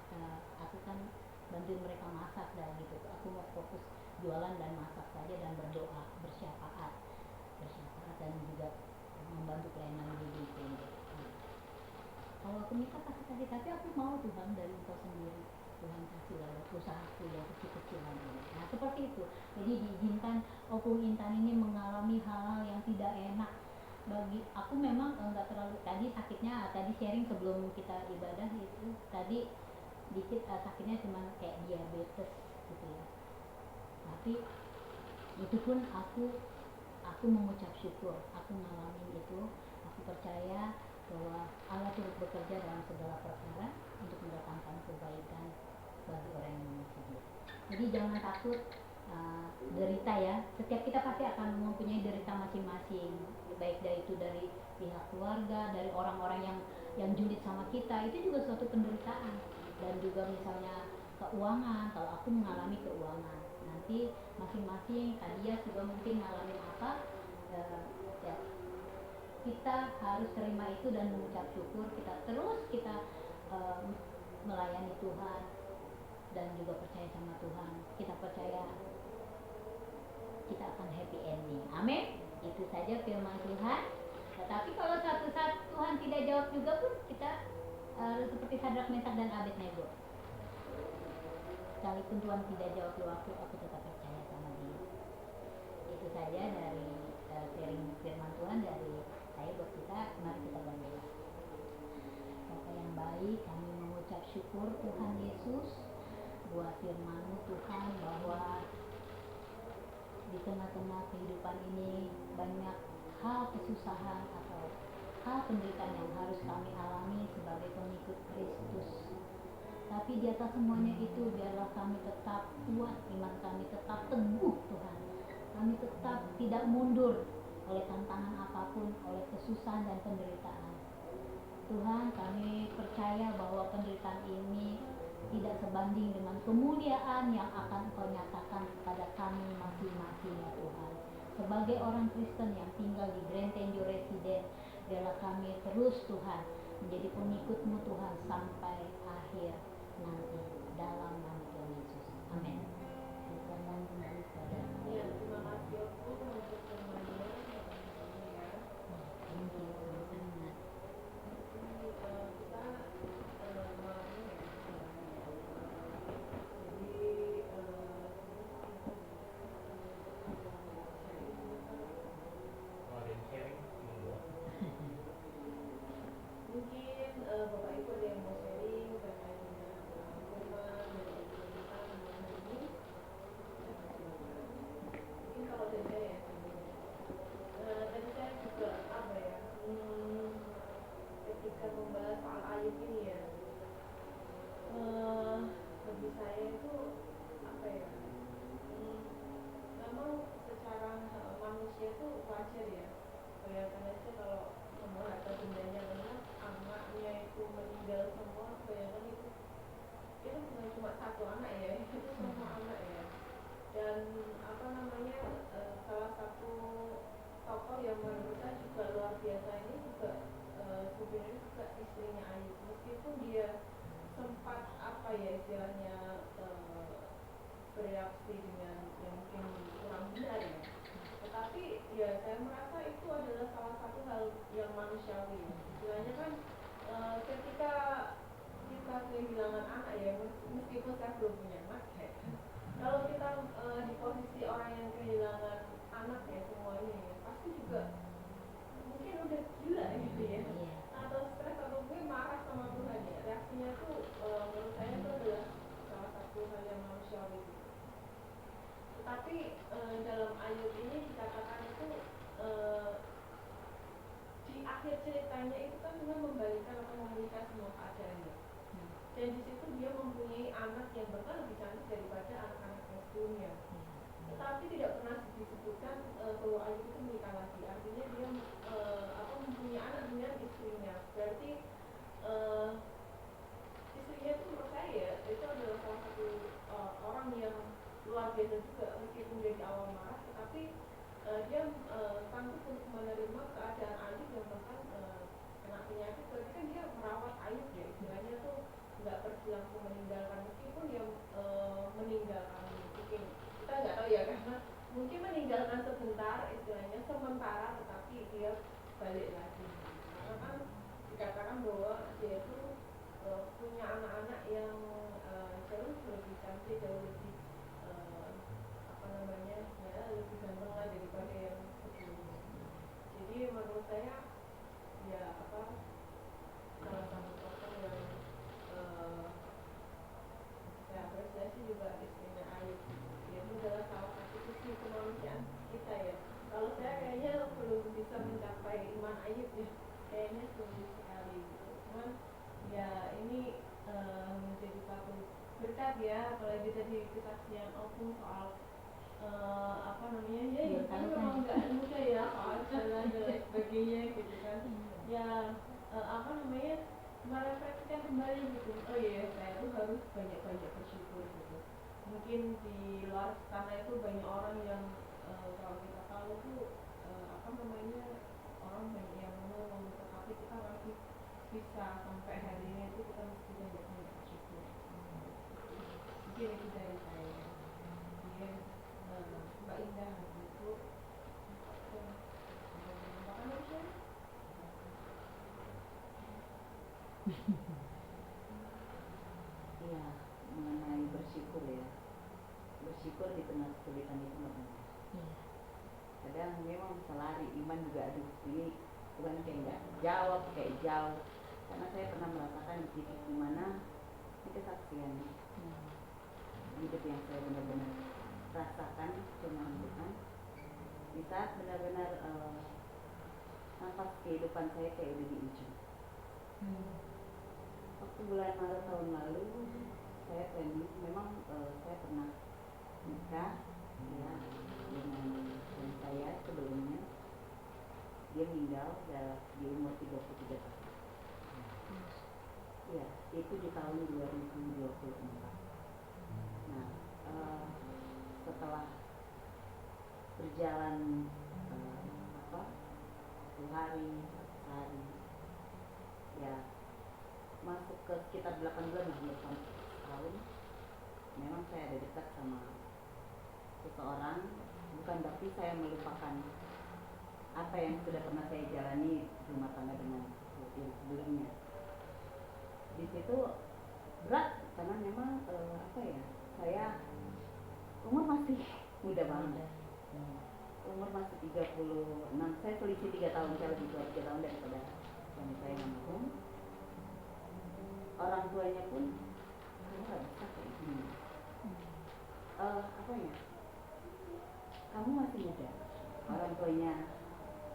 aku kan bantuin mereka masak dan gitu. Aku mau fokus jualan dan masak saja dan berdoa, bersyafaat dan juga membantu pelayanan di tenda. Kalau aku minta pasti kasih, tapi aku mau Tuhan dari Engkau sendiri. Tuhan kasih lalu usahaku yang kecil-kecilan ini. Nah seperti itu. Jadi diizinkan Opung Intan ini mengalami hal-hal yang tidak enak. Bagi aku memang enggak terlalu, tadi sakitnya, tadi sharing sebelum kita ibadah itu, tadi dikit sakitnya cuma kayak diabetes gitu ya. Tapi itu pun aku mengucap syukur, aku ngalamin itu, aku percaya bahwa Allah turut bekerja dalam segala perkara untuk mendatangkan kebaikan bagi orang yang mengasihi. Jadi jangan takut derita ya. Setiap kita pasti akan mempunyai derita masing-masing, baik dari itu dari pihak keluarga, dari orang-orang yang julid sama kita, itu juga suatu penderitaan. Dan juga misalnya keuangan, kalau aku mengalami keuangan, nanti masing-masing Kadia juga mungkin mengalami apa, ya, kita harus terima itu dan mengucap syukur. Kita melayani Tuhan dan juga percaya sama Tuhan. Kita percaya kita akan happy ending. Amin. Itu saja firman Tuhan. Tetapi kalau satu saat Tuhan tidak jawab juga pun, kita seperti Sadrak, Mesak dan Abednego. Sekalipun Tuhan tidak jawab di waktu, aku tetap percaya sama Dia. Itu saja dari sharing firman Tuhan dari saya buat kita. Mari kita berdoa. Bapa yang baik, kami mengucap syukur Tuhan Yesus buat firman-Mu Tuhan, bahwa di tengah-tengah kehidupan ini banyak hal kesusahan atau hal penderitaan yang harus kami alami sebagai pengikut Kristus. Tapi di atas semuanya itu, biarlah kami tetap kuat, iman kami tetap teguh Tuhan. Kami tetap tidak mundur oleh tantangan apapun, oleh kesusahan dan penderitaan. Tuhan, kami percaya bahwa penderitaan ini tidak sebanding dengan kemuliaan yang akan Engkau nyatakan kepada kami masing-masing ya Tuhan. Sebagai orang Kristen yang tinggal di Grand Tenjo Residen, biarlah kami terus Tuhan menjadi pengikut-Mu Tuhan sampai akhir nanti, dalam nama Tuhan Yesus. Amin. Silakan kembali kepada Ya, terima kasih Om untuk firman-Nya. Thank you, sangat. Kalau ada yang sharing, monggo. Mungkin Bapak Ibu ada yang mau sharing terkait dengan firman dari kita malam hari ini. Mungkin kalau dari saya ya, tadi saya juga apa ya, ketika membahas soal Ayub ini ya, bagi saya itu apa ya, memang secara manusia itu wajar ya, kelihatan aja kalau semua harta bendanya lengkap, anaknya itu meninggal semua, bayangkan itu bukan cuma satu anak ya, itu semua anak ya. Dan apa namanya, salah satu tokoh yang menurut saya juga luar biasa ini juga sebenarnya juga istrinya Ayub, meskipun dia sempat apa ya istilahnya, bereaksi dengan yang mungkin kurang benar ya, tetapi ya saya merasa itu adalah salah satu hal yang manusiawi. Istilahnya kan ketika kita kehilangan anak ya, meskipun saya belum punya anak ya, kalau kita di posisi orang yang kehilangan anak ya semuanya ya, pasti juga mungkin udah gila gitu ya, atau stres atau mungkin marah sama Tuhan ya. Reaksinya tuh menurut saya itu adalah salah satu hal yang manusiawi gitu. Tetapi dalam Ayub ini dikatakan itu di akhir ceritanya itu kan Tuhan membalikan atau memulihkan semua keadaannya. Dan di situ dia mempunyai anak yang bahkan lebih cantik daripada anak-anaknya sebelumnya. Tetapi tidak pernah disebutkan bahwa Ayub itu menikah lagi. Artinya dia mempunyai anak dengan istrinya. Berarti istrinya itu menurut saya ya, itu adalah salah satu orang yang luar biasa juga, meskipun dia di awal marah, tetapi dia sanggup untuk menerima keadaan Ayub yang bahkan kena penyakit. Berarti kan dia merawat Ayub ya, istilahnya tuh nggak pergi langsung meninggalkan, meskipun dia meninggalkan mungkin kita nggak tahu ya, karena mungkin meninggalkan sebentar istilahnya sementara, tetapi dia balik lagi karena kan dikatakan bahwa dia itu punya anak-anak yang jauh lebih cantik, jauh lebih lebih ganteng lah daripada yang sebelumnya. Jadi menurut saya ya salah satu tokoh yang saya apresiasi juga istrinya Ayub. Itu adalah salah satu sisi kemanusiaan kita ya. Kalau saya kayaknya belum bisa mencapai iman Ayub ya, kayaknya sulit sekali gitu. Cuman ya ini menjadi satu berkat ya, apalagi tadi kesaksian Opung soal apa namanya ya Iya, ini kalau memang kan- nggak mudah ya jalan dan lain sebagainya gitu kan ya apa namanya merefleksikan kembali gitu oh iya saya tuh harus banyak-banyak bersyukur gitu mungkin di luar sana itu banyak orang yang kalau kita tahu tuh apa namanya orang banyak yang menolong tetapi kita masih bisa sampai hari ini itu kita mesti banyak-banyak bersyukur mungkin itu dari saya kemudian Mbak Indah itu apa namanya Iya, mengenai bersyukur ya. Bersyukur di tengah kesulitan itu nggak mudah. Iya. Kadang memang bisa lari, iman juga aduh ini Tuhan kayak nggak jawab, kayak jauh. Karena saya pernah merasakan di titik dimana ini kesaksian hidup yang saya benar-benar rasakan cuma Tuhan. Di saat benar-benar nafas kehidupan saya kayak udah di ujung. Waktu bulan Maret tahun lalu saya planning, memang saya pernah nikah ya dengan suami saya sebelumnya. Dia meninggal di umur 33 tahun. Ya, itu di tahun 2024. Nah, setelah berjalan 10 hari, 1 hari, ya masuk ke sekitar 8 bulan hampir tahun. Memang saya ada dekat sama seseorang, bukan berarti saya melupakan apa yang sudah pernah saya jalani rumah tangga dengan yang sebelumnya. Di situ berat karena memang saya umur masih muda banget. Umur masih 36, saya selisih 3 tahun, saya lebih tua 3 tahun daripada suami saya yang almarhum. Orang tuanya pun kamu nggak bisa kayak gini. Kamu masih muda. Orang tuanya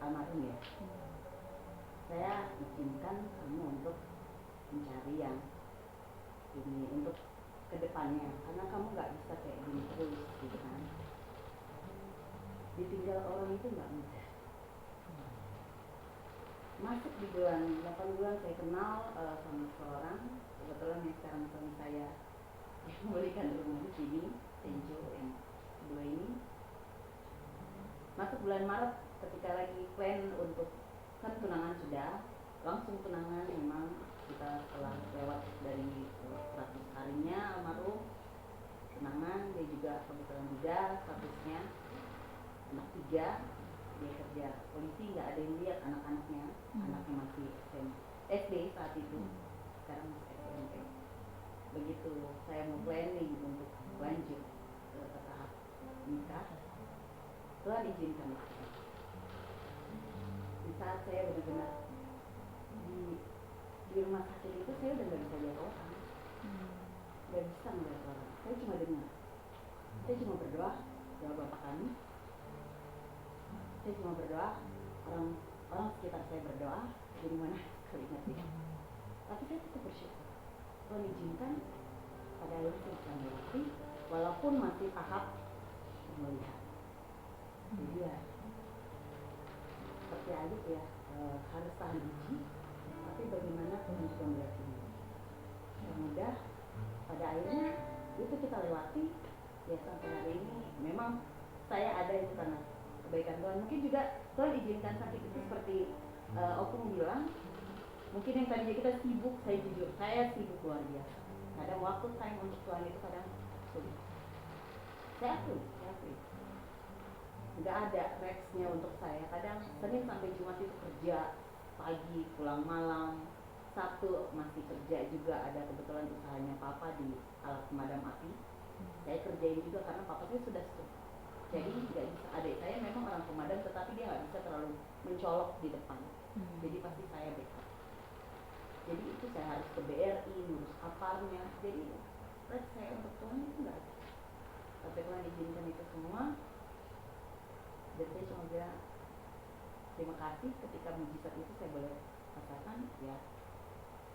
almarhum ya. Saya izinkan kamu untuk mencari yang ini untuk kedepannya, karena kamu nggak bisa kayak gini terus, gitu kan. Ditinggal orang itu nggak mudah. Masuk di bulan 8 bulan saya kenal sama seorang, kebetulan yang sekarang suami saya yang membelikan rumah di sini, Tenjo yang kedua ini. Masuk bulan Maret ketika lagi plan untuk kan tunangan sudah, langsung tunangan memang kita setelah lewat dari 100 harinya almarhum tunangan, dia juga kebetulan juga statusnya anak 3, dia kerja polisi, nggak ada yang lihat anak-anaknya, anaknya masih SD saat itu, sekarang masih SMP. Begitu saya mau planning untuk lanjut ke tahap nikah, Tuhan izinkan itu. Di saat saya benar-benar di rumah sakit itu, saya udah nggak bisa lihat orang, nggak bisa melihat orang, saya cuma dengar, saya cuma berdoa, doa Bapak kami, saya cuma berdoa, orang sekitar saya berdoa, jadi mana keringat ya. Tapi saya tetap bersyukur, Tuhan izinkan pada akhirnya saya bisa melewati, walaupun masih tahap melihat. Jadi ya seperti Ayub ya, harus tahan uji, tapi bagaimana Tuhan juga melihat ini. Yang mudah pada akhirnya itu kita lewati ya sampai hari ini. Memang saya ada itu karena kebaikan Tuhan. Mungkin juga Tuhan izinkan sakit itu seperti Opung bilang, mungkin yang tadinya kita sibuk, saya jujur saya sibuk luar biasa. Kadang waktu time untuk Tuhan itu kadang sulit. Saya akui nggak ada restnya untuk saya. Kadang Senin sampai Jumat itu kerja pagi, pulang malam. Sabtu masih kerja juga, ada kebetulan usahanya papa di alat pemadam api. Saya kerjain juga karena papa saya sudah stop. Jadi nggak bisa, adik saya memang orang pemadam tetapi dia nggak bisa terlalu mencolok di depan. Jadi pasti saya backup. Jadi itu saya harus ke BRI, ngurus aparnya. Jadi rest saya untuk Tuhan itu nggak ada. Tapi Tuhan izinkan itu semua. Dan saya cuma bilang terima kasih ketika mujizat itu saya boleh rasakan ya.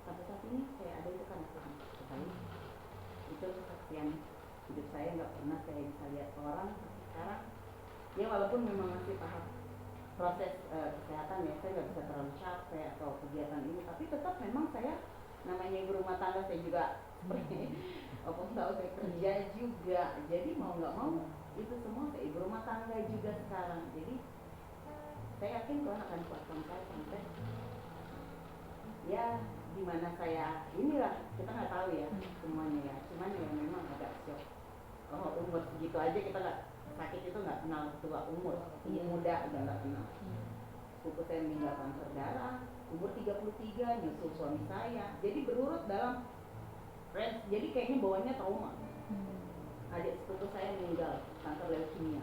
Sampai saat ini saya ada itu karena Tuhan terbaik. Itu kesaksian hidup saya, nggak pernah saya bisa lihat orang, tapi sekarang ya walaupun memang masih tahap proses kesehatan ya, saya nggak bisa terlalu capek atau kegiatan ini, tapi tetap memang saya namanya ibu rumah tangga, saya juga seperti opung tahu saya kerja juga, jadi mau nggak mau itu semua saya ibu rumah tangga juga sekarang. Jadi saya yakin Tuhan akan kuatkan saya sampai ya dimana saya inilah, kita nggak tahu ya semuanya ya, cuman ya memang agak shock. Oh, umur segitu aja kita nggak sakit, itu nggak kenal tua umur, muda udah nggak kenal. Sepupu saya meninggal kanker darah umur 33, nyusul suami saya, jadi berurut dalam range, jadi kayaknya bawahnya trauma. Adik sepupu saya meninggal kanker leukemia,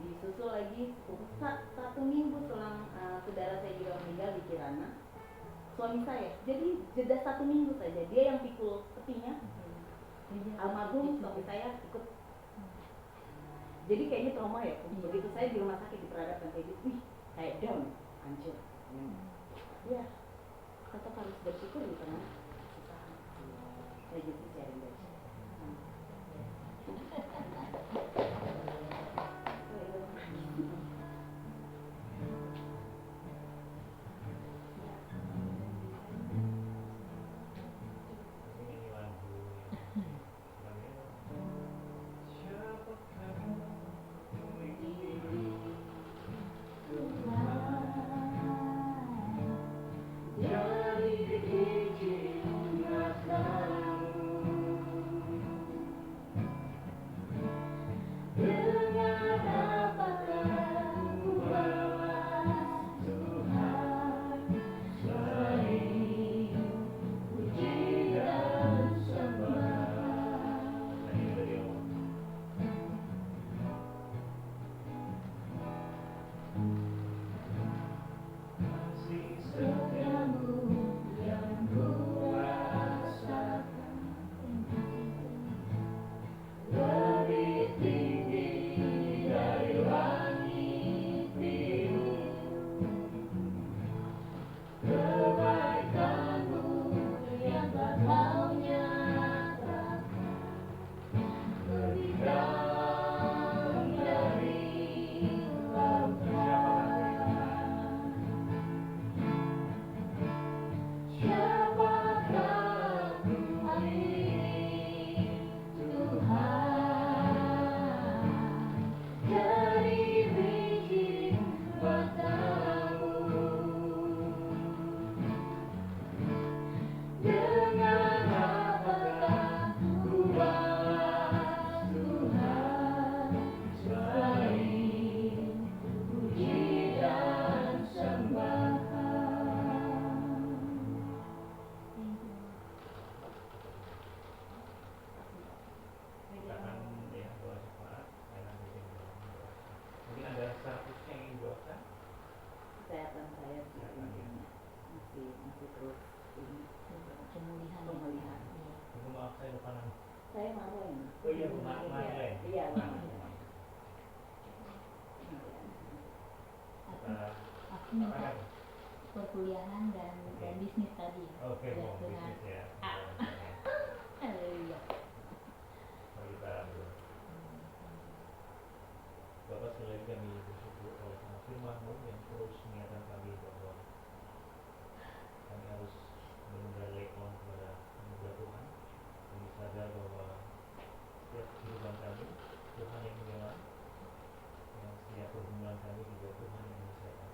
disusul lagi satu minggu selang saudara saya juga meninggal di Kirana, suami saya. Jadi jeda 1 minggu saja dia yang pikul petinya, almarhum suami saya ikut. Jadi kayaknya trauma ya. Begitu saya di rumah sakit diperhadapkan kayak gitu, wih kayak down, hancur. Ya tetap harus bersyukur di tengah kesusahan. Saya jadi sharing dari sini. Ini lagu yang kesehatan saya sih masih terus ini pemulihan. Ibu maaf saya lupa nama. Saya Marlen. Oh iya, Bu Marlen. Iya, Marlen. Aku minta perkuliahan dan bisnis tadi. Oke, Ya, mau dengan bisnis ya. Haleluya. Mari kita ambil. Bapak sekali lagi kami bersyukur oleh karena firman-Mu yang terus mengingatkan kami bahwa kami harus benar-benar lay on kepada anugerah Tuhan. Kami sadar bahwa setiap kehidupan kami Tuhan yang menjalan, yang setiap pergumulan kami juga Tuhan yang menyelesaikan.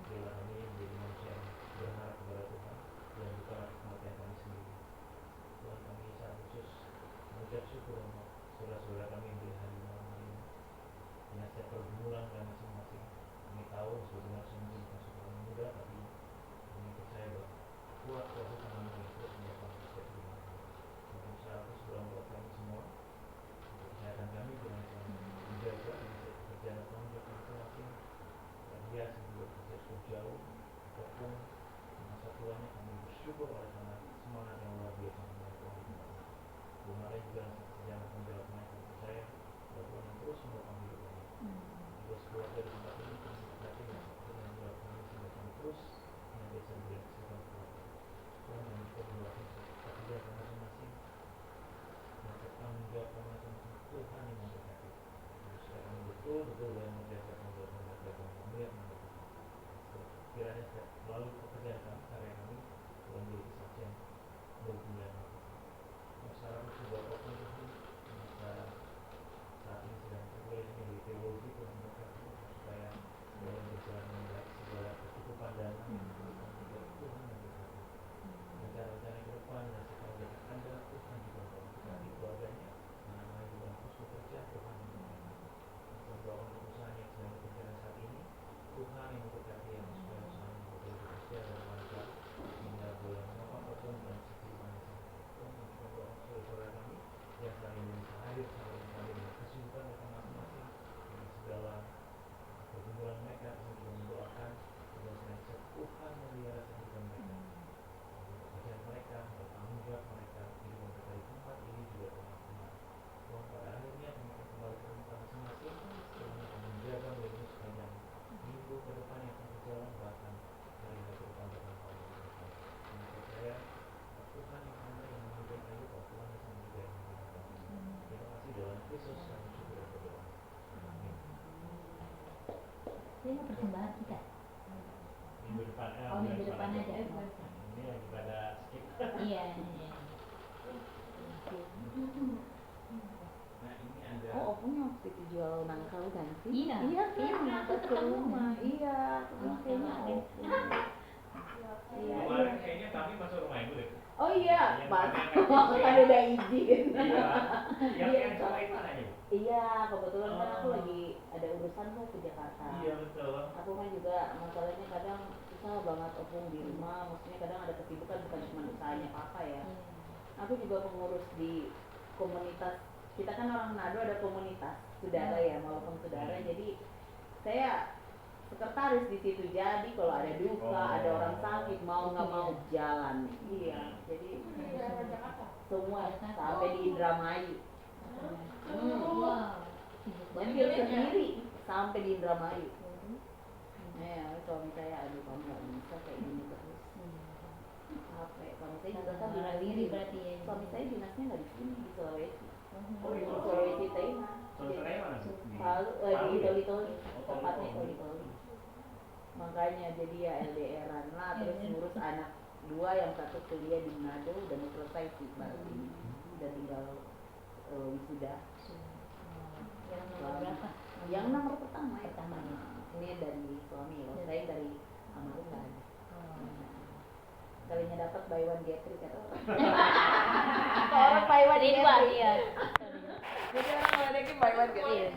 Biarlah kami menjadi manusia yang berharap kepada Tuhan dan bukan atas kematian kami sendiri. Tuhan, kami sangat khusus mengucap syukur untuk saudara-saudara kami yang hari malam hari ini. Dengan setiap pergumulan kami masing-masing, kami tahu sebenarnya mungkin bukan sesuatu yang mudah, tapi kami percaya bahwa kuat kuasa Tuhan yang terus menyertai setiap pergumulan kami. Kami secara khusus berdoa buat kami semua, untuk kesehatan kami, Tuhan yang menjaga dengan setiap pekerjaan dan tanggung jawab masing-masing. Dan dia sebelum bekerja cukup jauh, ataupun masa tuanya kami bersyukur oleh karena semangat yang luar biasa mengenai Tuhan di dalam. Kemarin juga pekerjaan dan tanggung jawabnya, kami percaya bahwa Tuhan yang terus menopang hidup kami. Terus keluar dari tempat ini, kami berkati dengan Tuhan yang menjawab kami sehingga kami terus menyampaikan sembilan kesehatan keluarga. Tuhan yang juga menjawabkan pekerjaan masing-masing, dan tanggung jawab masing-masing. Tuhan yang memberkati. Kami persembahan kita. Minggu depan, Oh, minggu depan aja. Ini lagi pada skip. Iya, iya. Nah ini ada. Oh, opungnya waktu itu jual nangkal kan sih? Iya. Iya kan, ngangkat ke rumah. Iya, aku bilang kayaknya opung. Iya, iya. Kemarin kayaknya kami masuk rumah ibu deh. Oh iya, Yang pas kami kan udah izin. Iya. Yang Iya, yang coba itu mana ibu? Iya, kebetulan kan aku Oh. lagi ada urusan tuh ke Jakarta. Iya betul. Aku kan juga masalahnya kadang susah banget opung di rumah, maksudnya kadang ada kesibukan bukan cuma usahanya papa ya. Aku juga pengurus di komunitas, kita kan orang Manado ada komunitas saudara ya, walaupun saudara, jadi saya sekretaris di situ, jadi kalau ada duka, ada orang sakit, mau nggak mau jalan. Iya, jadi Di daerah Jakarta. semua sampai di Indramayu. Wow. Mobil sendiri sampai di Indramayu. Ya, suami saya aduh kamu nggak bisa kayak gini terus. Capek. Suami saya juga kan dinas diri berarti ya. Suami saya dinasnya nggak di sini, di Sulawesi. Oh, di Sulawesi Tengah. Sulawesi mana sih? Palu, di Toli-Toli, Oh, tempatnya Toli-Toli. Toli-Toli. Makanya jadi ya LDRan lah, terus ngurus anak dua, yang satu kuliah di Manado, udah mau selesai sih baru ini, udah tinggal wisuda. Yang nomor berapa? Yang nomor pertama ya. Pertama ya. Ini dari suami, kalau saya dari almarhum nggak ada. Oh. Kalinya dapat buy one get three kata orang. Orang buy one get Ridwan, three. iya. Jadi orang ngeledekin buy one get three. Iya.